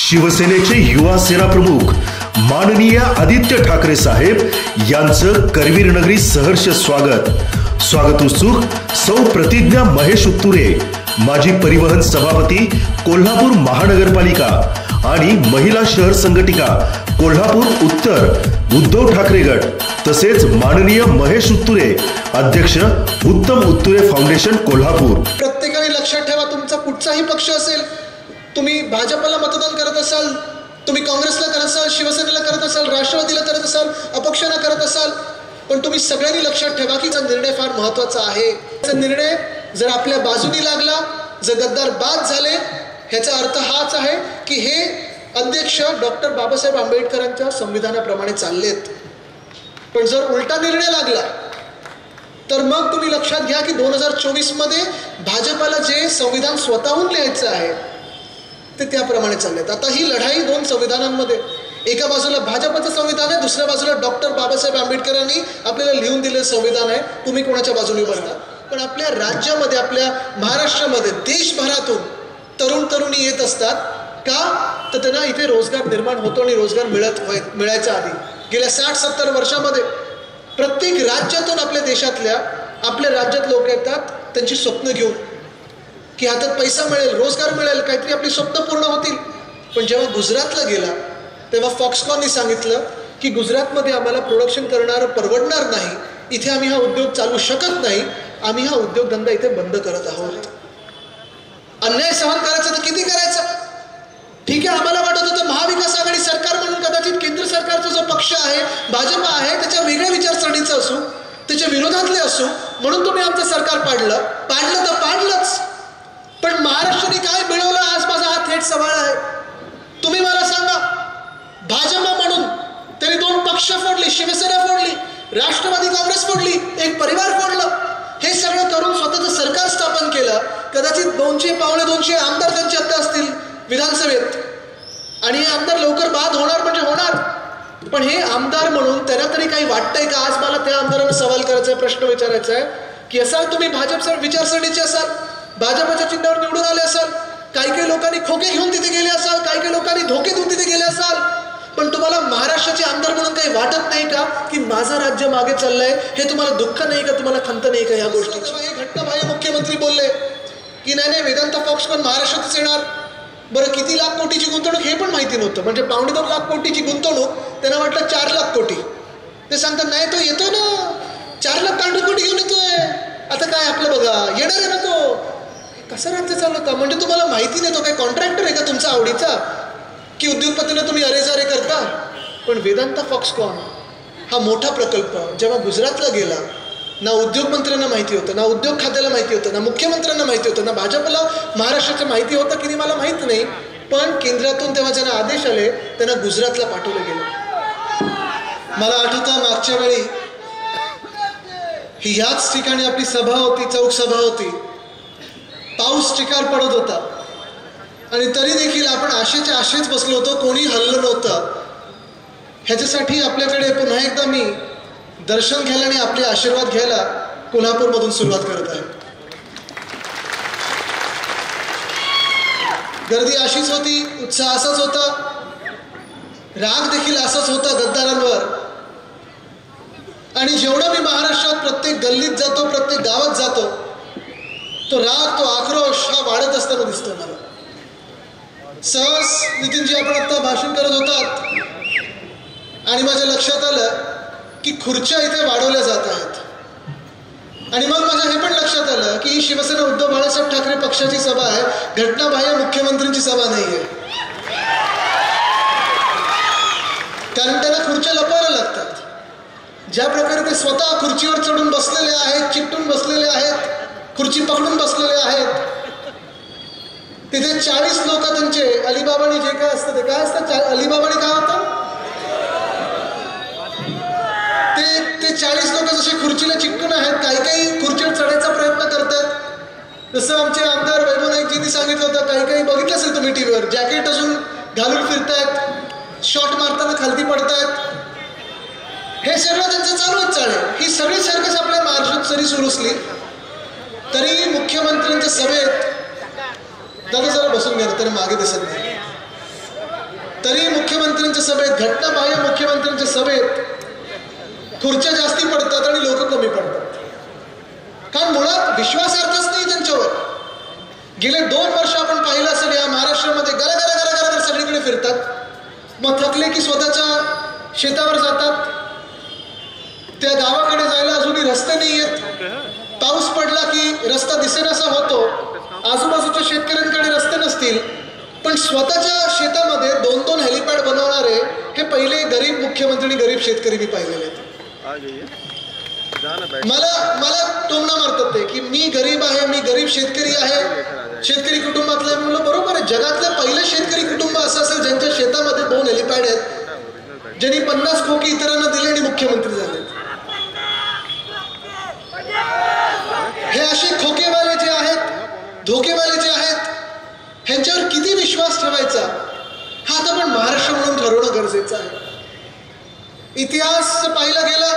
शिवसेनेचे युवा सेना प्रमुख माननीय आदित्य ठाकरे साहेब यांचं करवीर नगरी सहर्ष स्वागत उत्सुक सौ प्रतिज्ञा महेश उत्तुरे, माजी परिवहन सभापती कोल्हापूर महानगरपालिका आणि महिला शहर संघटिका कोल्हापूर उत्तर उद्धव ठाकरे गट, तसेच माननीय महेश उत्तुरे अध्यक्ष उत्तम उत्तुरे फाउंडेशन कोल्हापूर। प्रत्येकाने लक्षात ठेवा, तुमचा कुठचाही पक्ष असेल, तुम्ही भाजपला मतदान करत असाल, तुम्ही काँग्रेसला करत असाल, शिवसेनेला करत असाल, राष्ट्रवादीला करत असाल, अपक्षांना करत असाल, पण तुम्ही सगळ्यांनी लक्षात ठेवा की हा निर्णय फार महत्त्वाचा आहे। हा निर्णय जर आपल्या बाजूनी लागला, जर गद्दार बाद झाले, ह्याचा अर्थ हाच आहे की हे अध्यक्ष डॉक्टर बाबासाहेब आंबेडकरांच्या संविधानाप्रमाणे चाललेत। पण जर उलटा निर्णय लागला तर मग तुम्ही लक्षात घ्या की 2024 मध्ये भाजपाला जे संविधान स्वतःहून लिहायचं आहे ते त्याप्रमाणे चाललेत। आता ही लढाई दोन संविधानांमध्ये, एका बाजूला भाजपचं संविधान आहे, दुसऱ्या बाजूला डॉक्टर बाबासाहेब आंबेडकरांनी आपल्याला लिहून दिलेलं संविधान आहे। तुम्ही कोणाच्या बाजूने बसता? पण आपल्या राज्यामध्ये, आपल्या महाराष्ट्रामध्ये देशभरातून तरुणी येत असतात का? तर त्यांना इथे रोजगार निर्माण होतो आणि रोजगार मिळायच्या आधी गेल्या 60-70 वर्षामध्ये प्रत्येक राज्यातून आपल्या देशातल्या, आपल्या राज्यात लोक येतात त्यांची स्वप्न घेऊन की हातात पैसा मिळेल, रोजगार मिळेल, काहीतरी आपली स्वप्न पूर्ण होतील। पण जेव्हा गुजरातला गेला तेव्हा फॉक्सकॉननी सांगितलं की गुजरातमध्ये आम्हाला प्रोडक्शन करणारं परवडणार नाही, इथे आम्ही हा उद्योग चालू शकत नाही, आम्ही हा उद्योगधंदा इथे बंद करत आहोत। अन्याय सहन करायचं तर किती करायचं? ठीक आहे, आम्हाला वाटत होतं महाविकास आघाडी सरकार म्हणून कदाचित केंद्र सरकारचा जो पक्ष आहे, भाजप आहे, त्याच्या वेगळ्या विचारसरणीचा असू, त्याच्या विरोधातले असू, म्हणून तुम्ही आमचं सरकार पाडलं तर पाडलंच। पण महाराष्ट्राने काय मिळवलं आज माझा हा थेट सवाल आहे। तुम्ही मला सांगा, भाजपा म्हणून त्यांनी 2 पक्ष फोडले, शिवसेना फोडली, राष्ट्रवादी काँग्रेस फोडली, एक परिवार फोडलं, हे सगळं करून स्वतःचं सरकार स्थापन केलं। कदाचित 200-250 आमदार त्यांचे आता असतील विधानसभेत, आणि हे आमदार लवकर बाद होणार म्हणजे होणार। पण हे आमदार म्हणून त्यांना तरी काही वाटतंय का? आज मला त्या आमदारांना सवाल करायचा आहे, प्रश्न विचारायचा आहे की असाल तुम्ही भाजप विचारसरणीचे असाल, भाजपच्या चिन्हावर निवडून आले असाल, काही लोकांनी खोके घेऊन तिथे गेले असाल, काही लोकांनी धोके देऊन तिथे गेले असाल, पण तुम्हाला महाराष्ट्राचे आमदार म्हणून काही वाटत नाही का की माझं राज्य मागे चाललंय? हे तुम्हाला दुःख नाही का? तुम्हाला खंत नाही का या गोष्टीची? हे घटनाबाह्य मुख्यमंत्री बोलले की नाही वेदांत फॉक्सकॉन महाराष्ट्रातच येणार। बरं, किती लाख कोटीची गुंतवणूक हे पण माहिती नव्हतं, म्हणजे 2.5 लाख कोटीची गुंतवणूक, त्यांना वाटलं 4 लाख कोटी। ते सांगतात नाही तो येतो ना, 4 लाख कोटी घेऊन येतोय, आता काय आपलं बघा, येणार आहे ना तो। कसं राज्य चालवता? म्हणजे तुम्हाला माहिती नाही तो काय कॉन्ट्रॅक्टर आहे का तुमचा आवडीचा, की उद्योगपतींना तुम्ही अरेजारे करता? पण वेदांत फॉक्सकॉन हा मोठा प्रकल्प जेव्हा गुजरातला गेला, ना उद्योगमंत्र्यांना माहिती होतं, ना उद्योग खात्याला माहिती होतं, ना मुख्यमंत्र्यांना माहिती होतं, ना भाजपला महाराष्ट्राचं माहिती होतं की नाही मला माहीत नाही, पण केंद्रातून तेव्हा ज्यांना आदेश आले त्यांना गुजरातला पाठवलं गेलं। मला आठवतं मागच्या वेळी ही ह्याच ठिकाणी आपली सभा होती, चौक सभा होती, पाऊस चिकार पडत होता आणि तरी देखील आपण आशेच बसलो होतो, कोणी हल्लं नव्हतं। ह्याच्यासाठी आपल्याकडे पुन्हा एकदा मी दर्शन घ्यायला आणि आपले आशीर्वाद घ्यायला कोल्हापूरमधून सुरुवात करत आहे। गर्दी अशीच होती, उत्साह असाच होता, राग देखील असाच होता गद्दारांवर। आणि जेवढा मी महाराष्ट्रात प्रत्येक गल्लीत जातो, प्रत्येक गावात जातो, तो राग, तो आक्रोश हा वाढत असताना दिसतो मला। सहज नितीनजी आपण आता भाषण करत होतात आणि माझ्या लक्षात आलं की खुर्च्या इथे वाढवल्या जात आहेत, आणि मग माझ्या हे पण लक्षात आलं की ही शिवसेना उद्धव बाळासाहेब ठाकरे पक्षाची सभा आहे, घटनाबाह्य मुख्यमंत्र्यांची सभा नाही आहे। कारण त्यांना खुर्च्या लपवायला लागतात। ज्या प्रकारे ते स्वतः खुर्चीवर चढून बसलेले आहेत, चिकटून बसलेले आहेत, खुर्ची पकडून बसलेले आहेत, तिथे 40 लोक त्यांचे अलिबाबानी जे काय असतं ते काय असतं, अलिबाबानी काय होतं ते 40 लोक जसे खुर्चीला चिकटून आहेत, काही खुर्चीवर चढायचा प्रयत्न करतात। जसं आमचे आमदार वैभव नाईकजींनी सांगितलं होतं, काही बघितलं असेल तुम्ही टीव्हीवर, जॅकेट अजून घालून फिरतायत, शॉट मारताना खालती पडतायत, हे सगळं त्यांचं चालूच चालेल। ही सगळी सर्कस आपल्या महाराष्ट्रात जरी सुरू असली तरी मुख्यमंत्र्यांच्या सभेत दादा जरा बसून घ्या, तर मागे दिसत नाही, मुख्यमंत्र्यांच्या सभेत, घटनाबाह्य मुख्यमंत्र्यांच्या सभेत खुर्च्या जास्ती पडतात आणि लोक कमी पडतात. कारण मुळात विश्वासार्थच नाही त्यांच्यावर. गेले 2 वर्ष आपण पाहिलं असेल या महाराष्ट्रामध्ये गरा सगळीकडे फिरतात. मग थकले की स्वतःच्या शेतावर जातात. त्या गावाकडे जायला अजूनही रस्ते नाही आहेत. पाऊस पडला की रस्ता दिसेनासा होतो. आजूबाजूच्या शेतकऱ्यांकडे रस्ते नसतील, पण स्वतःच्या शेतामध्ये 2-2 हेलिपॅड बनवणारे हे पहिले गरीब मुख्यमंत्री, गरीब शेतकरी मी पाहिलेले आहेत. मला टोमणा मारतात ते की मी गरीब आहे, मी गरीब शेतकरी आहे, शेतकरी कुटुंबातला. म्हणलं बरोबर आहे. जगातलं पहिलं शेतकरी कुटुंब असं असेल ज्यांच्या शेतामध्ये 2 हेलिपॅड आहेत, ज्यांनी 50 खोकी इतरांना दिले आणि मुख्यमंत्री झाले. हे असे खोकेवाले जे आहेत, धोकेवाले जे आहेत, ह्यांच्यावर किती विश्वास ठेवायचा हा आता पण महाराष्ट्र म्हणून ठरवणं गरजेचं आहे. इतिहास पाहिला गेला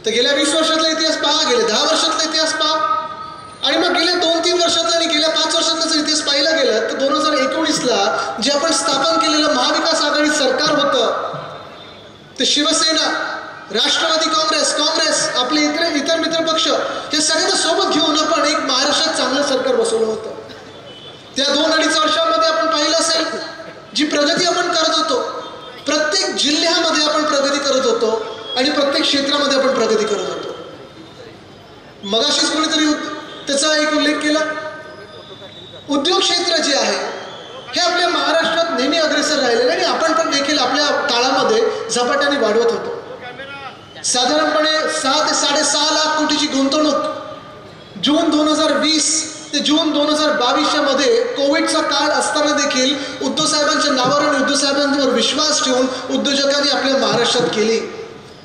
तर गेल्या 20 वर्षातला इतिहास पहा, गेल्या 10 वर्षातला इतिहास पहा, आणि मग गेल्या 2-3 वर्षातला आणि गेल्या 5 वर्षातला जर इतिहास पाहिला गेला तर 2019ला जे आपण स्थापन केलेलं महाविकास आघाडी सरकार होतं, ते शिवसेना, राष्ट्रवादी काँग्रेस, आपले इतर मित्र पक्ष हे सगळ्यांना सोबत घेऊन आपण एक महाराष्ट्रात चांगलं सरकार बसवलं होतं. त्या 2-2.5 वर्षांमध्ये आपण पाहिलं असेल जी प्रगती आपण करत होतो, प्रत्येक जिल्ह्यामध्ये आपण प्रगती करत होतो आणि प्रत्येक क्षेत्रामध्ये आपण प्रगती करत होतो. मगाशीच कोणीतरी त्याचा एक उल्लेख केला. उद्योग क्षेत्र जे आहे हे आपल्या महाराष्ट्रात नेहमी अग्रेसर राहिलेलं आणि आपण पण देखील आपल्या काळामध्ये झपाट्याने वाढवत होतो. साधारणपणे 6 ते 6.5 लाख कोटीची गुंतवणूक जून 2020 ते जून 2022 मध्ये कोविडचा काळ असताना देखील उद्धव साहेबांच्या नावावर आणि उद्धव साहेबांवर विश्वास ठेवून उद्योजकांनी आपल्या महाराष्ट्रात केली.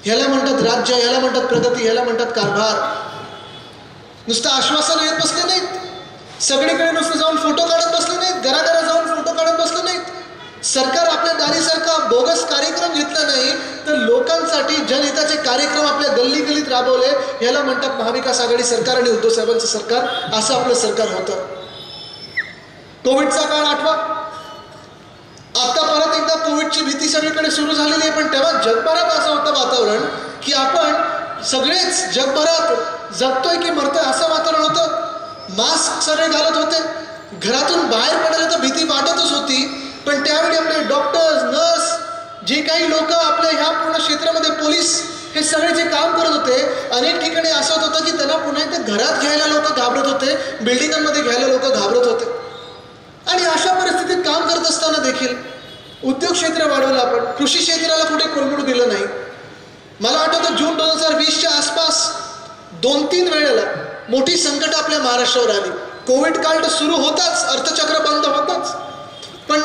ह्याला म्हणतात राज्य, ह्याला म्हणतात प्रगती, ह्याला म्हणतात कारभार. नुसतं आश्वासन येत बसले नाहीत, सगळीकडे नुसतं जाऊन फोटो काढत बसले नाहीत, घराघरा जाऊन फोटो काढत बसले नाहीत. सरकार आपल्या दारीसारखा बोगस कार्यक्रम घेतला नाही तर लोकांसाठी जनहिताचे कार्यक्रम आपल्या गल्ली गल्लीत राबवले. याला म्हणतात महाविकास आघाडी सरकार आणि उद्धव साहेबांचं सरकार. असं आपलं सरकार होतं. कोविडचा काळ आठवा. आता परत एकदा कोविडची भीती सगळीकडे सुरू झालेली आहे, पण तेव्हा जगभरात असं होतं वातावरण की आपण सगळेच जगभरात जगतोय की मरतोय असं वातावरण होतं. मास्क सगळे घालत होते, घरातून बाहेर पडायला तर भीती वाटतच होती, पण त्यावेळी आपले डॉक्टर्स, नर्स, जे काही लोक आपल्या ह्या पूर्ण क्षेत्रामध्ये, पोलीस, हे सगळे जे काम करत होते, अनेक ठिकाणी असं होत होतं की त्यांना पुन्हा एकदा घरात घ्यायला लोक घाबरत होते, बिल्डिंगांमध्ये घ्यायला लोक घाबरत होते. आणि अशा परिस्थितीत काम करत असताना देखील उद्योग क्षेत्र वाढवलं आपण, कृषी क्षेत्राला कुठे कोलमडू दिलं नाही. मला आठवतं जून 2020च्या आसपास 2-3 वेळेला मोठी संकट आपल्या महाराष्ट्रावर आली. कोविड काळ तर सुरू होताच, अर्थचक्र बंद होताच, पण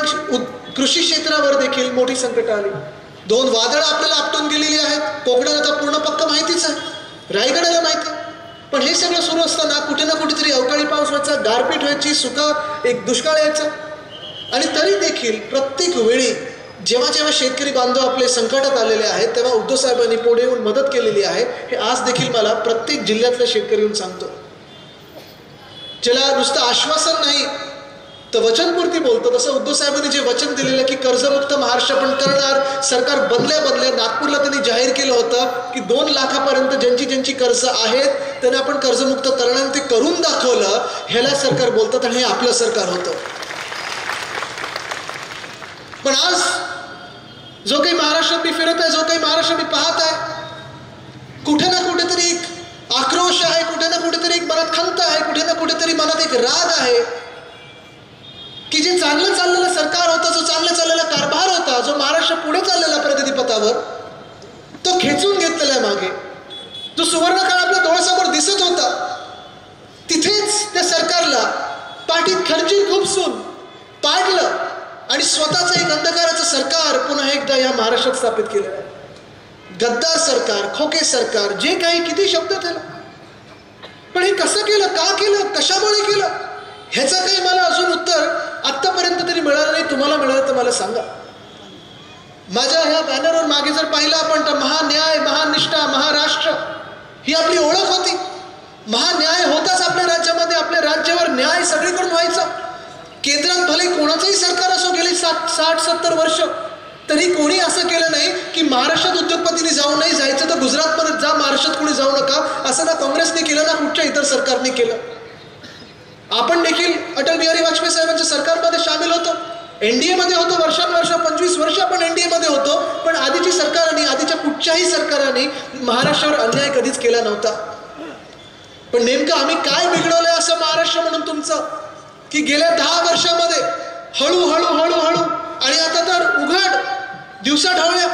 कृषी क्षेत्रावर देखील मोठी संकट आली. 2 वादळं आपल्याला आपटून गेलेली आहेत. कोकणाला तर पूर्ण पक्क माहितीच आहे, रायगडाला माहिती आहे. पण हे सगळं सुरू असताना कुठे ना कुठेतरी अवकाळी पाऊस व्हायचा, गारपीट व्हायची, एक दुष्काळ यायचा. आणि तरी देखील प्रत्येक वेळी जेव्हा जेव्हा शेतकरी बांधव आपले संकटात आलेले आहेत तेव्हा उद्धव साहेबांनी पुढे येऊन मदत केलेली आहे. हे आज देखील मला प्रत्येक जिल्ह्यातल्या शेतकरी येऊन सांगतो. ज्याला नुसतं आश्वासन नाही तर वचनपूर्ती बोलतो, तसं उद्धव साहेबांनी जे वचन दिलेलं की कर्जमुक्त महाराष्ट्र आपण करणार, सरकार बदल्या नागपूरला त्यांनी जाहीर केलं होतं की 2 लाखापर्यंत ज्यांची कर्ज आहेत त्यांना आपण कर्जमुक्त करणार, ते करून दाखवलं. ह्याला सरकार बोलतात आणि हे आपलं सरकार होतं. पण आज जो काही महाराष्ट्रात मी फिरत आहे, जो काही महाराष्ट्र मी पाहत आहे, कुठे ना कुठेतरी एक आक्रोश आहे, कुठे ना कुठेतरी एक मनात खंत आहे, कुठे ना कुठेतरी मनात एक राग आहे की जे चांगलं चाललेलं सरकार होतं, जो चांगलं चाललेला कारभार होता, जो महाराष्ट्र पुढे चाललेला प्रगतीपथावर, तो खेचून घेतलेला आहे मागे. जो सुवर्ण काळ आपल्या डोळ्यासमोर दिसत होता, तिथेच त्या सरकारला पाठीत खर्ची खुपसून पाडलं आणि स्वतःचं एक अंधकाराचं सरकार पुन्हा एकदा या महाराष्ट्रात स्थापित केलेलं आहे. गद्दार सरकार, खोके सरकार, जे काही किती शब्द त्याला. पण हे कसं केलं, का केलं, कशामुळे केलं, ह्याचं काही मला अजून उत्तर आत्तापर्यंत तरी मिळालं नाही. तुम्हाला मिळालं तर मला सांगा. माझ्या ह्या बॅनरवर मागे जर पाहिलं आपण तर महान्याय, महानिष्ठा, महाराष्ट्र ही आपली ओळख होती. महान्याय होताच आपल्या राज्यामध्ये, आपल्या राज्यावर न्याय सगळीकडून व्हायचा. केंद्रात भले कोणाचंही सरकार असो गेली 60-70 वर्ष, तरी कोणी असं केलं नाही की महाराष्ट्रात उद्योगपतींनी जाऊ नाही, जायचं तर गुजरातमध्ये जा, महाराष्ट्रात कोणी जाऊ नका, असं ना काँग्रेसने केलं ना कुठच्या इतर सरकारने केलं. आपण देखील अटल बिहारी वाजपेयी साहेबांच्या सरकारमध्ये सामील होतो, एनडीए मध्ये होतो, वर्षानुवर्ष 25 वर्ष आपण एनडीए मध्ये होतो. पण आधीची सरकारांनी, आधीच्या कुठच्याही सरकारांनी महाराष्ट्रावर अन्याय कधीच केला नव्हता. पण नेमकं आम्ही काय बिघडवलंय असं महाराष्ट्र म्हणून तुमचं, की गेल्या 10 वर्षामध्ये हळू आणि आता तर उघड दिवसा ढवळ्या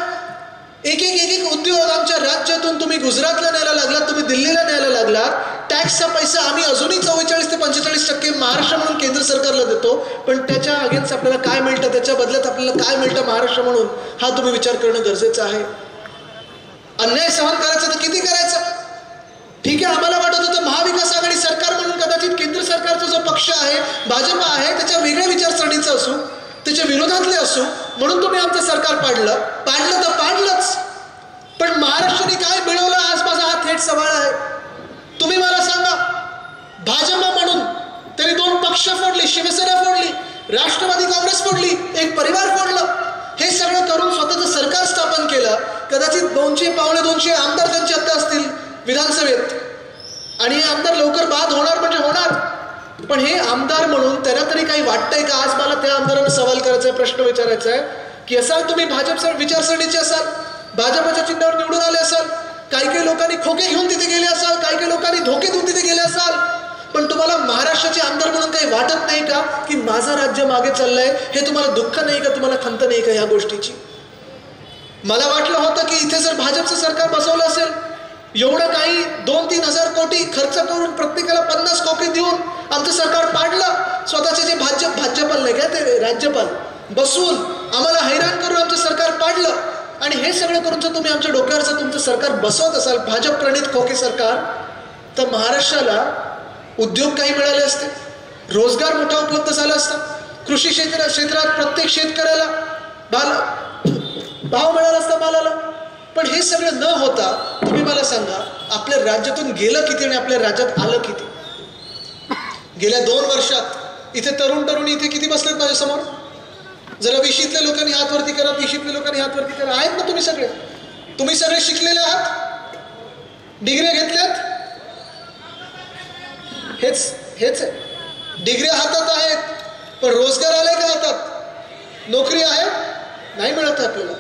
एक एक उद्योग आमच्या राज्यातून तुम्ही गुजरातला न्यायला लागलात, तुम्ही दिल्लीला न्यायला लागलात. टॅक्सचा पैसा आम्ही अजूनही 44 ते 45% महाराष्ट्र म्हणून केंद्र सरकारला देतो, पण त्याच्या अगेन्स्ट आपल्याला काय मिळतं, त्याच्या बदल्यात आपल्याला काय मिळतं महाराष्ट्र म्हणून, हा तुम्ही विचार करणं गरजेचं आहे. अन्याय सहन करायचं तर किती करायचं? ठीक आहे, आम्हाला वाटत होतं महाविकास आघाडी सरकार म्हणून कदाचित केंद्र सरकारचा जो पक्ष आहे, भाजप आहे, त्याच्या वेगळ्या विचारसरणीचं असू, त्याच्या विरोधातले असू, म्हणून तुम्ही आमचं सरकार पाडलं तर पाडलंच. पण महाराष्ट्राने काय मिळवलं आज माझा हा थेट सवाल आहे. तुम्ही मला सांगा, भाजप म्हणून त्यांनी 2 पक्ष फोडले, शिवसेना फोडली, राष्ट्रवादी काँग्रेस फोडली, एक परिवार फोडलं. हे सगळं करून स्वतःचं सरकार स्थापन केलं. कदाचित 200-250 आमदार त्यांचे आता असतील विधानसभेत, आणि हे आमदार लवकर बाद होणार म्हणजे होणार. पण हे आमदार म्हणून त्यांना तरी काही वाटतंय का? आज मला त्या आमदारांना सवाल करायचा आहे, प्रश्न विचारायचा आहे की असाल तुम्ही भाजप विचारसरणीचे असाल, भाजपच्या चिन्हावर निवडून आले असाल, काही लोकांनी खोके घेऊन तिथे गेले असाल, काही लोकांनी धोके देऊन तिथे गेले असाल, पण तुम्हाला महाराष्ट्राचे आमदार म्हणून काही वाटत नाही का की माझं राज्य मागे चाललंय? हे तुम्हाला दुःख नाही का, तुम्हाला खंत नाही का या गोष्टीची? मला वाटलं होतं की इथे जर भाजपचं सरकार बसवलं असेल, एवढं काही 2-3 हजार कोटी खर्च करून प्रत्येकाला 50 कोटी देऊन आमचं सरकार पाडलं. स्वतःचे जे भाजपाल नाही का ते राज्यपाल बसवून आम्हाला हैराण करून आमचं सरकार पाडलं. आणि हे सगळं करून जर तुम्ही आमच्या डोक्यावरचं तुमचं सरकार बसवत असाल, भाजप प्रणित खोके सरकार, तर महाराष्ट्राला उद्योग काही मिळाले असते, रोजगार मोठा उपलब्ध झाला असता, कृषी क्षेत्रात प्रत्येक शेतकऱ्याला भाव मिळाला असता मालाला. पण हे सगळं न होता तुम्ही मला सांगा, आपल्या राज्यातून गेलं किती आणि आपल्या राज्यात आलं किती? गेल्या 2 वर्षात इथे तरुणी इथे किती बसलेत माझ्यासमोर? जरा 20तल्या लोकांनी हात वरती करा, 30तल्या लोकांनी हात वरती करा. आहेत ना तुम्ही सगळे? तुम्ही सगळे शिकलेले आहात, डिग्र्या घेतल्यात? हेच आहे, डिग्र्या हातात आहेत, पण रोजगार आलाय का हातात? नोकरी आहे? नाही मिळत आपल्याला.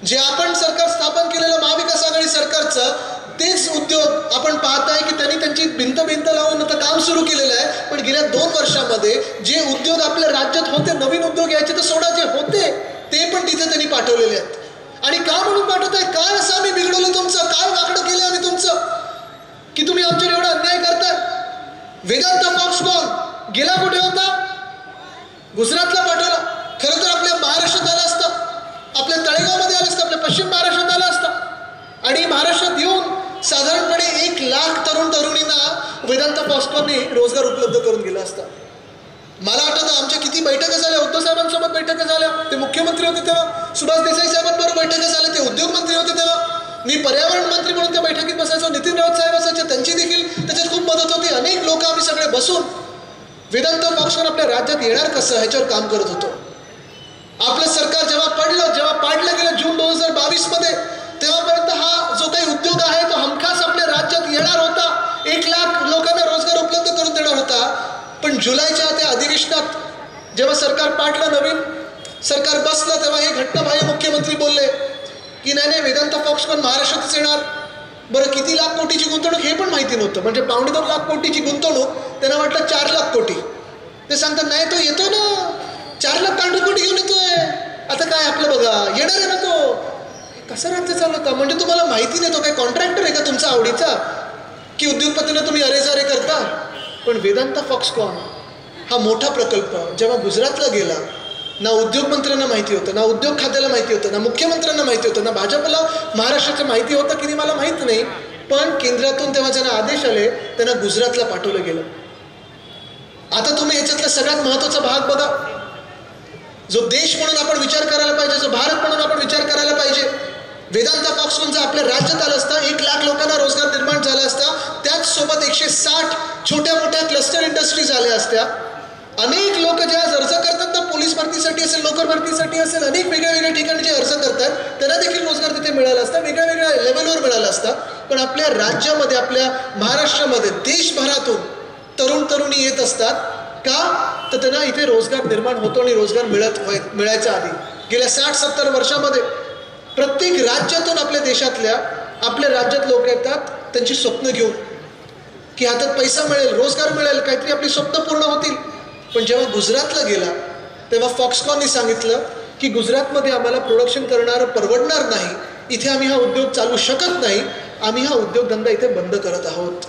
जे आपण सरकार स्थापन केलेलं महाविकास आघाडी सरकारचं तेच उद्योग आपण पाहताय की त्यांनी त्यांची भिंत लावून आता काम सुरू केलेलं आहे. पण गेल्या 2 वर्षामध्ये जे उद्योग आपल्या राज्यात होते, नवीन उद्योग यायचे तर सोडा, जे होते ते पण तिथे त्यांनी पाठवलेले आहेत. आणि का म्हणून पाठवत आहे? काय असं आम्ही बिघडवलं तुमचं? काय वाकडं केलं आम्ही तुमचं की तुम्ही आमच्यावर एवढा अन्याय करताय? वेदांत फॉक्सकॉन गेला कुठे होता? गुजरातला पाठवला. खरं तर आपल्या महाराष्ट्रात आला असता, आपल्या तळेगावमध्ये आलं असतं, आपल्या पश्चिम महाराष्ट्रात आलं असतं. आणि महाराष्ट्रात येऊन साधारणपणे 1 लाख तरुणींना वेदांत फॉक्सकॉनने रोजगार उपलब्ध करून गेला असता. मला आठवतं आमच्या किती बैठका झाल्या, उद्धव साहेबांसोबत बैठका झाल्या, ते मुख्यमंत्री होते तेव्हा, सुभाष देसाई साहेबांबरोबर बैठका झाल्या, ते उद्योग मंत्री होते तेव्हा, मी पर्यावरण मंत्री म्हणून त्या बैठकीत बसायचो, नितीन राऊत साहेब असायचे, त्यांची देखील त्याच्यात खूप मदत होती. अनेक लोक आम्ही सगळे बसून वेदांत फॉक्सकॉन आपल्या राज्यात येणार कसं ह्याच्यावर काम करत होतो. आपलं सरकार जेव्हा पाडलं गेलं जून 2022 मध्ये, तेव्हापर्यंत हा जो काही उद्योग आहे तो हमखास आपल्या राज्यात येणार होता, 1 लाख लोकांना रोजगार उपलब्ध करून देणार होता. पण जुलैच्या त्या अधिवेशनात जेव्हा सरकार पाडलं, नवीन सरकार बसलं, तेव्हा हे घटनाबाह्य मुख्यमंत्री बोलले की नाही वेदांत फॉक्सकॉन महाराष्ट्रातच येणार. बरं, किती लाख कोटीची गुंतवणूक हे पण माहिती नव्हतं. म्हणजे 2.25 लाख कोटीची गुंतवणूक, त्यांना वाटलं 4 लाख कोटी. ते सांगतात नाही तो येतो ना, 4 लाख कोटी घेऊन येतोय. आता काय आपलं बघा, येणार आहे ना तो. कसं राज्य चालवता? म्हणजे तुम्हाला माहिती नाही तो काय कॉन्ट्रॅक्टर आहे का तुमचा आवडीचा, की उद्योगपतींना तुम्ही अरेजारे करता? पण वेदांत फॉक्सकॉन हा मोठा प्रकल्प जेव्हा गुजरातला गेला, ना उद्योग मंत्र्यांना माहिती होतं, ना उद्योग खात्याला माहिती होतं, ना मुख्यमंत्र्यांना माहिती होतं, ना भाजपला महाराष्ट्राचं माहिती होतं की नाही मला माहीत नाही. पण केंद्रातून तेव्हा ज्यांना आदेश आले त्यांना गुजरातला पाठवलं गेलं. आता तुम्ही ह्याच्यातला सगळ्यात महत्त्वाचा भाग बघा, जो देश म्हणून आपण विचार करायला पाहिजे, जो भारत म्हणून आपण विचार करायला पाहिजे. वेदांत फॉक्सकॉन जर आपल्या राज्यात आलं असता, 1 लाख लोकांना रोजगार निर्माण झाला असता, त्याच सोबत 160 छोट्या मोठ्या क्लस्टर इंडस्ट्रीज आल्या असत्या. अनेक लोक जे आज अर्ज करतात ना, पोलीस भरतीसाठी असेल, नोकर भरतीसाठी असेल, अनेक वेगळ्या ठिकाणी जे असतं, वेगळ्या वेगळ्या लेवलवर मिळालं असतं. पण आपल्या राज्यामध्ये, आपल्या महाराष्ट्रामध्ये देशभरातून तरुण तरुणी येत असतात. का तर त्यांना इथे रोजगार निर्माण होतो आणि रोजगार मिळायच्या आधी गेल्या 60-70 वर्षामध्ये प्रत्येक राज्यातून आपल्या देशातल्या आपल्या राज्यात लोक येतात त्यांची स्वप्न घेऊन, की हातात पैसा मिळेल, रोजगार मिळेल, काहीतरी आपली स्वप्न पूर्ण होतील. पण जेव्हा गुजरातला गेला तेव्हा फॉक्सकॉननी सांगितलं की गुजरातमध्ये आम्हाला प्रोडक्शन करणारं परवडणार नाही, इथे आम्ही हा उद्योग चालू शकत नाही, आम्ही हा उद्योगधंदा इथे बंद करत आहोत.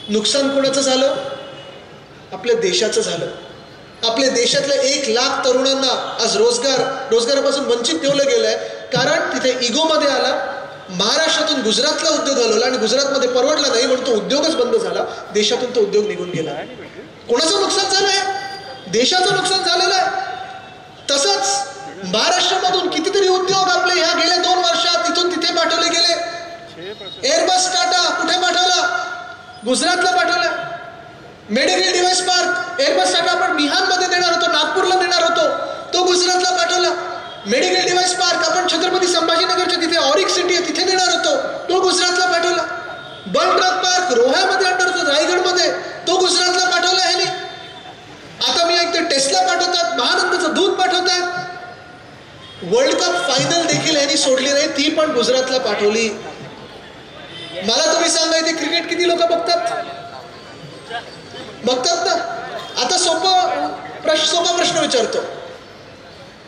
नुकसान कोणाचं झालं? आपल्या देशाचं झालं. आपल्या देशातल्या 1 लाख तरुणांना आज रोजगारापासून वंचित ठेवलं गेलंय. कारण तिथे इगोमध्ये आला, महाराष्ट्रातून गुजरातला उद्योग हलवला आणि गुजरातमध्ये परवडला नाही म्हणून तो उद्योगच बंद झाला, देशातून तो उद्योग निघून गेला. कोणाचं नुकसान झालं आहे? देशाचं नुकसान झालेलं आहे. तसंच महाराष्ट्रामधून कितीतरी उद्योग आपले ह्या गेल्या 2 वर्षात इथून तिथे पाठवले गेले. एअरबस टाटा कुठे पाठवला? गुजरातला पाठवलं. Medical device park Airbus Tata आपण बिहारमध्ये देणार होतो, नागपूरला देणार होतो, तो गुजरातला पाठवला. मेडिकल डिव्हाइस पार्क आपण छत्रपती संभाजीनगरच्या तिथे ऑरिक सिटी आहे तिथे देणार होतो, तो गुजरातला पाठवला. बल ट्रक पार्क रोह्यामध्ये आणणार होतो रायगडमध्ये, तो गुजरातला पाठवला ह्याने. आता मी ऐकतो टेस्ला पाठवतात, महानंदाचं दूध पाठवतात. वर्ल्ड कप फायनल देखील ह्यांनी सोडली नाही, ती पण गुजरातला पाठवली. मला तुम्ही सांगा इथे क्रिकेट किती लोक बघतात ना? आता सोपा प्रश्न विचारतो,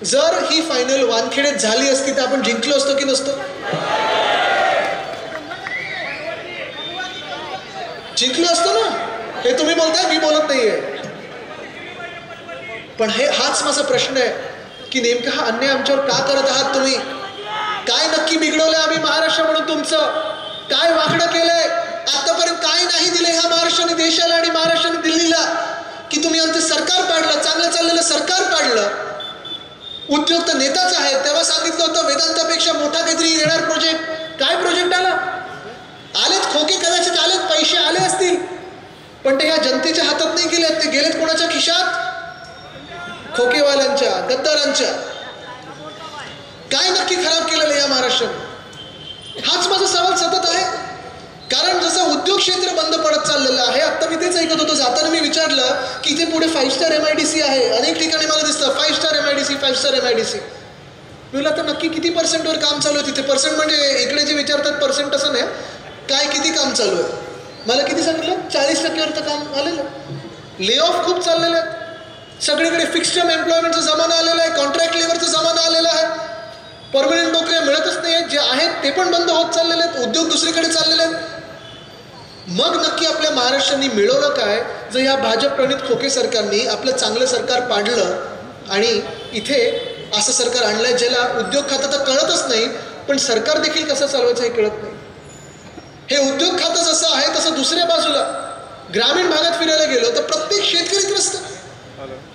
जर ही फायनल वानखेडेत झाली असती तर आपण जिंकलो असतो की नसतो? जिंकलो असतो ना. हे तुम्ही बोलताय, मी बोलत नाहीये. पण हाच माझा प्रश्न आहे की नेमका हा अन्याय आमच्यावर का करत आहात तुम्ही? काय नक्की बिघडवलंय आम्ही महाराष्ट्र म्हणून तुमचं? काय वाकडं केलंय? आतापर्यंत काय नाही दिलं ह्या महाराष्ट्राने देशाला आणि महाराष्ट्राने दिल्लीला की तुम्ही आमचं सरकार पाडलं, चांगलं चाललेलं सरकार पाडलं. उद्योग तर नेताच आहे. तेव्हा सांगितलं होतं वेदांतापेक्षा मोठा काहीतरी येणार प्रोजेक्ट. काय प्रोजेक्ट आला? आलेत खोके, कदाचित आलेत, पैसे आले असतील, पण ते ह्या जनतेच्या हातात नाही गेलेत. ते गेलेत कोणाच्या खिशात? खोकेवाल्यांच्या, गद्दारांच्या. काय नक्की खराब केलेलं या महाराष्ट्राने? हाच माझा सवाल सतत आहे. कारण जसं उद्योग क्षेत्र बंद पडत चाललेलं आहे, आता मी तेच ऐकत होतो, जाताना मी विचारलं की इथे पुढे 5 स्टार MIDC आहे. अनेक ठिकाणी मला दिसतं 5 स्टार MIDC, 5 स्टार MIDC. मी म्हटलं आता नक्की किती % काम चालू आहे तिथे? पर्सेंट म्हणजे इकडे जे विचारतात पर्सेंट असं नाही, काय किती काम चालू आहे? मला किती सांगितलं? 40% तर काम आलेलं. ले ऑफ खूप चाललेले आहेत. सगळीकडे फिक्स्ड टर्म एम्प्लॉयमेंटचा जमाना आलेला आहे, कॉन्ट्रॅक्ट लेबरचा जमाना आलेला आहे. परमनंट नोकऱ्या मिळतच नाही आहेत, जे आहेत ते पण बंद होत चाललेले आहेत, उद्योग दुसरीकडे चाललेले आहेत. मग नक्की आपल्या महाराष्ट्राने मिळवलं काय जर या भाजप प्रणित खोके सरकारने आपलं चांगलं सरकार पाडलं आणि इथे असं सरकार आणलंय ज्याला उद्योग खातं तर कळतच नाही, पण सरकार देखील कसं चालवायचं हे कळत नाही. हे उद्योग खातं जसं आहे तसं दुसऱ्या बाजूला ग्रामीण भागात फिरायला गेलो तर प्रत्येक शेतकरी त्रस्त.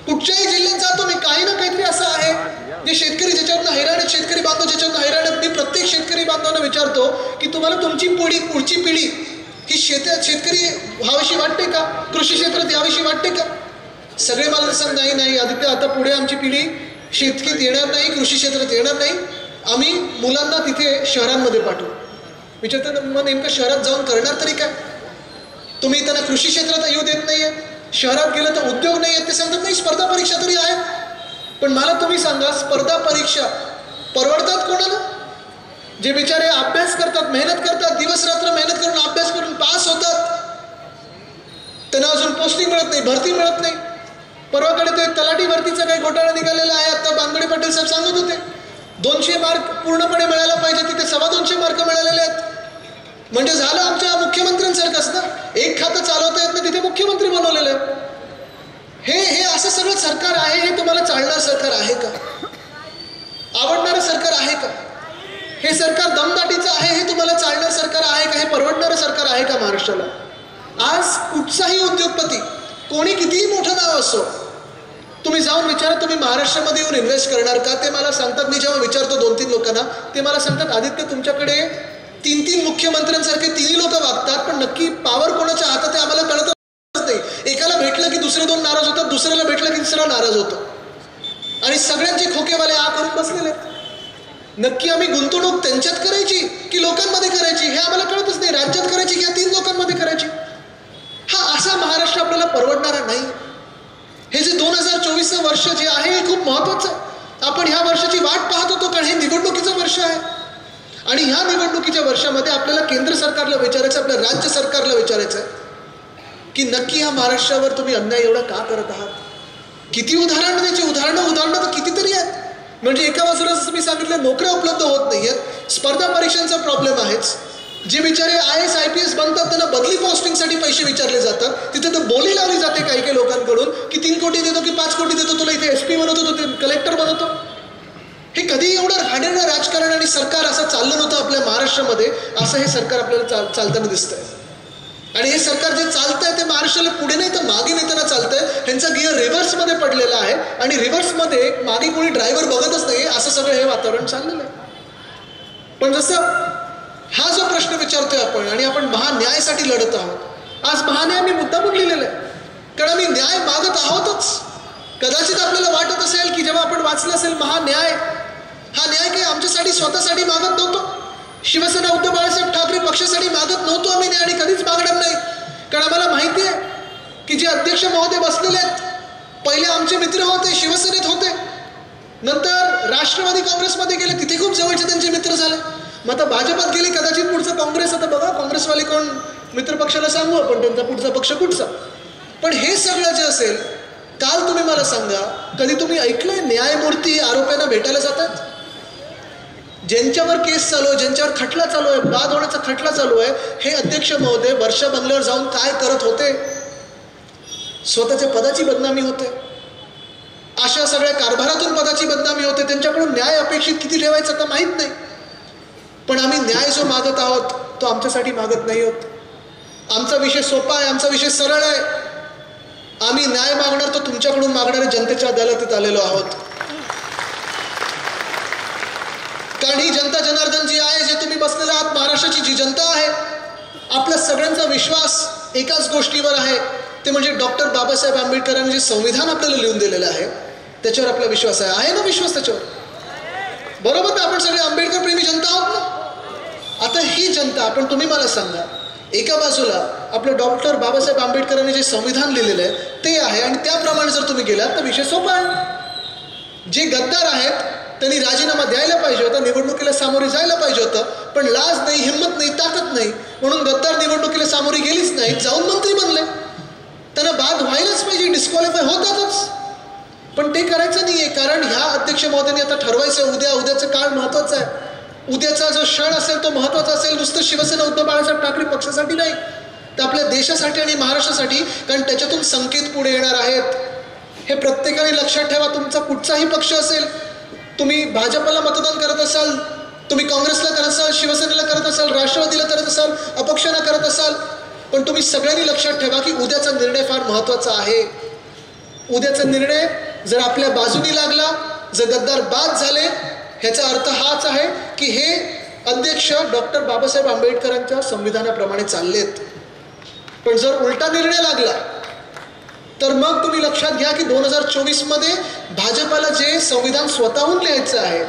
कुठच्याही जिल्ह्यात जातो मी, काही ना काहीतरी असं आहे जे शेतकरी ज्याच्यावरनं हैराण आहेत, शेतकरी बांधव ज्याच्यावरनं हैराण आहेत. मी प्रत्येक शेतकरी बांधवांना विचारतो की तुम्हाला तुमची पुढची पिढी ही शेतकरी व्हावीशी वाटते का? कृषी क्षेत्रात याविषयी वाटते का? सगळे मला सांग नाही आदित्य, आता पुढे आमची पिढी शेतकरीत येणार नाही, कृषी क्षेत्रात येणार नाही, आम्ही मुलांना तिथे शहरांमध्ये पाठवू. विचारतात मग नेमकं शहरात जाऊन करणार तरी काय? तुम्ही त्यांना कृषी क्षेत्रात येऊ देत नाहीये, शहरात गेलं तर उद्योग नाही आहेत. ते सांगतात नाही स्पर्धा परीक्षा तरी आहेत. पण मला तुम्ही सांगा, स्पर्धा परीक्षा परवडतात कोणाला? जे बिचारे अभ्यास करतात, मेहनत करतात, दिवस रात्र मेहनत करून अभ्यास करून पास होतात, त्यांना अजून पोस्टिंग मिळत नाही, भरती मिळत नाही. परवाकडे तो एक तलाठी भरतीचा काही घोटाळा निघालेला आहे. आता बानगडे पाटील साहेब सांगत होते 200 मार्क पूर्णपणे मिळायला पाहिजे, तिथे 225 मार्क मिळालेले आहेत. म्हणजे झालं आमच्या मुख्यमंत्र्यांसारखंच ना, एक खातं चालवता येत नाही तिथे मुख्यमंत्री बनवलेलं आहे. हे असं सगळं सरकार आहे. हे तुम्हाला चालणार सरकार आहे का? आवडणारं सरकार आहे का? हे सरकार दमदाटीचं आहे, हे तुम्हाला चालणार सरकार आहे का? हे परवडणारं सरकार आहे का महाराष्ट्राला? आज कुठचाही उद्योगपती, कोणी कितीही मोठं नाव असो, तुम्ही जाऊन विचारा तुम्ही महाराष्ट्रामध्ये येऊन इन्व्हेस्ट करणार का? ते मला सांगतात, मी जेव्हा विचारतो 2-3 लोकांना, ते मला सांगतात आदित्य तुमच्याकडे 3-3 मुख्यमंत्र्यांसारखे 3 लोक वागतात, पण नक्की पावर कोणाच्या हातात आहे आम्हाला कळतच नाही. एकाला भेटलं की दुसरे 2 नाराज होतात, दुसऱ्याला भेटलं की तिसरा नाराज होतो, आणि सगळ्यांचे खोकेवाले आ करून बसलेले आहेत. नक्की आम्ही गुंतवणूक त्यांच्यात करायची की लोकांमध्ये करायची हे आम्हाला कळतच नाही. राज्यात करायची की या 3 लोकांमध्ये करायची. हा असा महाराष्ट्र आपल्याला परवडणारा नाही. हे जे 2024 वर्ष जे आहे हे खूप महत्वाचं आहे. आपण ह्या वर्षाची वाट पाहत होतो कारण हे निवडणुकीचं वर्ष आहे. आणि ह्या निवडणुकीच्या वर्षामध्ये आपल्याला केंद्र सरकारला विचारायचं, आपल्या राज्य सरकारला विचारायचं आहे की नक्की ह्या महाराष्ट्रावर तुम्ही अन्याय एवढा का करत आहात. किती उदाहरणं द्यायची, उदाहरणं तर कितीतरी आहेत. म्हणजे एका बाजूला जसं मी सांगितलं नोकऱ्या उपलब्ध होत नाहीयेत, स्पर्धा परीक्षांचा प्रॉब्लेम आहेच. जे बिचारे IAS IPS बनतात त्यांना बदली पोस्टिंगसाठी पैसे विचारले जातात. तिथे तर बोली लावली जाते काही काही लोकांकडून की 3 कोटी देतो की 5 कोटी देतो, तुला इथे SP बनवतो, तो कलेक्टर बनवतो. हे कधी एवढं घाणेरडं राजकारण आणि सरकार असं चाललं नव्हतं आपल्या महाराष्ट्रामध्ये. असं हे सरकार आपल्याला चालताना दिसतंय. आणि हे सरकार जे चालतंय ते महाराष्ट्राला पुढे नाही तर मागे नेताना चालतंय. ह्यांचा गिअर रिव्हर्समध्ये पडलेला आहे आणि रिव्हर्समध्ये मागे कोणी ड्रायव्हर बघतच नाही असं सगळं हे वातावरण चाललेलं आहे. पण जसं हा जो प्रश्न विचारतोय आपण आणि आपण महान्यायासाठी लढत आहोत. आज महान्याय मी मुद्दामून लिहिलेला आहे कारण आम्ही न्याय मागत आहोतच. कदाचित आपल्याला वाटत असेल की जेव्हा आपण वाचलं असेल महान्याय, हा न्याय काही आमच्यासाठी स्वतःसाठी मागत नव्हतो. शिवसेना उद्धव बाळासाहेब ठाकरे पक्षासाठी मागत नव्हतो आम्ही न्याय आणि कधीच मागणार नाही. कारण आम्हाला माहिती आहे की जे अध्यक्ष महोदय बसलेले आहेत पहिले आमचे मित्र होते, शिवसेनेत होते, नंतर राष्ट्रवादी काँग्रेसमध्ये गेले, तिथे खूप जवळचे त्यांचे मित्र झाले. मग आता भाजपात गेले, कदाचित पुढचं काँग्रेस. आता बघा काँग्रेसवाले कोण मित्र पक्षाला सांगू आपण त्यांचा पुढचा पक्ष कुठचा. पण हे सगळं जे असेल, काल तुम्ही मला सांगा कधी तुम्ही ऐकलंय न्यायमूर्ती आरोपींना भेटायला जातात? ज्यांच्यावर केस चालू आहे, ज्यांच्यावर खटला चालू आहे, बाद होण्याचा खटला चालू आहे, हे अध्यक्ष महोदय वर्षा बंगल्यावर जाऊन काय करत होते? स्वतःच्या पदाची बदनामी होते. अशा सगळ्या कारभारातून पदाची बदनामी होते. त्यांच्याकडून न्याय अपेक्षित किती ठेवायचं आता माहीत नाही. पण आम्ही न्याय जो मागत आहोत तो आमच्यासाठी मागत नाही आहोत. आमचा विषय सोपा आहे, आमचा विषय सरळ आहे. आम्ही न्याय मागणार तो तुमच्याकडून मागणाऱ्या जनतेच्या अदालतीत आलेलो आहोत. कारण ही जनता जनार्दन जी आहे, जे तुम्ही बसलेले आहात, महाराष्ट्राची जी जनता आहे, आपल्या सगळ्यांचा विश्वास एकाच गोष्टीवर आहे, ते म्हणजे डॉक्टर बाबासाहेब आंबेडकरांनी जे संविधान आपल्याला लिहून दिलेलं आहे त्याच्यावर आपला विश्वास आहे. आहे ना विश्वास त्याच्यावर? बरोबर ना? आपण सगळे आंबेडकर प्रेमी जनता आहोत ना. आता ही जनता, आपण तुम्ही मला सांगा, एका बाजूला आपलं डॉक्टर बाबासाहेब आंबेडकरांनी जे संविधान लिहिलेलं आहे ते आहे आणि त्याप्रमाणे जर तुम्ही गेलात तर विषय सोपा आहे. जे गद्दार आहेत त्यांनी राजीनामा द्यायला पाहिजे होता, निवडणुकीला सामोरे जायला पाहिजे होतं, पण लाज नाही, हिंमत नाही, ताकद नाही, म्हणून गद्दार निवडणुकीला सामोरे गेलीच नाही, जाऊन मंत्री बनले. त्यांना बाद व्हायलाच पाहिजे, डिस्क्वालिफाय होतातच. पण ते करायचं नाहीये कारण ह्या अध्यक्ष महोदयांनी आता ठरवायचं उद्याचं काळ महत्वाचा आहे. उद्याचा जो क्षण असेल तो महत्वाचा असेल. नुसतं शिवसेना उद्धव बाळासाहेब ठाकरे पक्षासाठी नाही तर आपल्या देशासाठी आणि महाराष्ट्रासाठी. कारण त्याच्यातून संकेत पुढे येणार आहेत. हे प्रत्येकाने लक्षात ठेवा. तुमचा कुठचाही पक्ष असेल, तुम्ही भाजपला मतदान करत असाल, तुम्ही काँग्रेसला करत असाल, शिवसेनेला करत असाल, राष्ट्रवादीला करत असाल, अपक्षांना करत असाल, पण तुम्ही सगळ्यांनी लक्षात ठेवा की उद्याचा निर्णय फार महत्वाचा आहे. उद्याचा निर्णय जर आपल्या बाजूनी लागला, जर गद्दार बाद झाले, ह्याचा अर्थ हाच आहे की हे अध्यक्ष डॉक्टर बाबासाहेब आंबेडकरांच्या संविधानाप्रमाणे चाललेत. पण जर उलटा निर्णय लागला तर मग तुम्ही लक्षात घ्या की 2024 मध्ये भाजपाला जे संविधान स्वतःहून लिहायचं आहे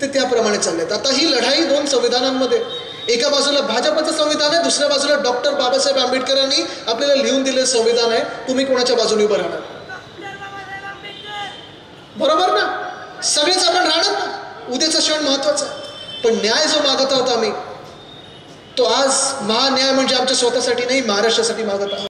ते त्याप्रमाणे चाललेत. आता ही लढाई 2 संविधानांमध्ये, एका बाजूला भाजपचं संविधान आहे, दुसऱ्या बाजूला डॉक्टर बाबासाहेब आंबेडकरांनी आपल्याला लिहून दिलेलं संविधान आहे. तुम्ही कोणाच्या बाजूने उभं राहणार? बरोबर ना? सगळेच आपण राहणार ना. उद्याचा क्षण महत्वाचा आहे. पण न्याय जो मागत आहोत आम्ही, तो आज महान्याय म्हणजे आमच्या स्वतःसाठी नाही, महाराष्ट्रासाठी मागत आहोत.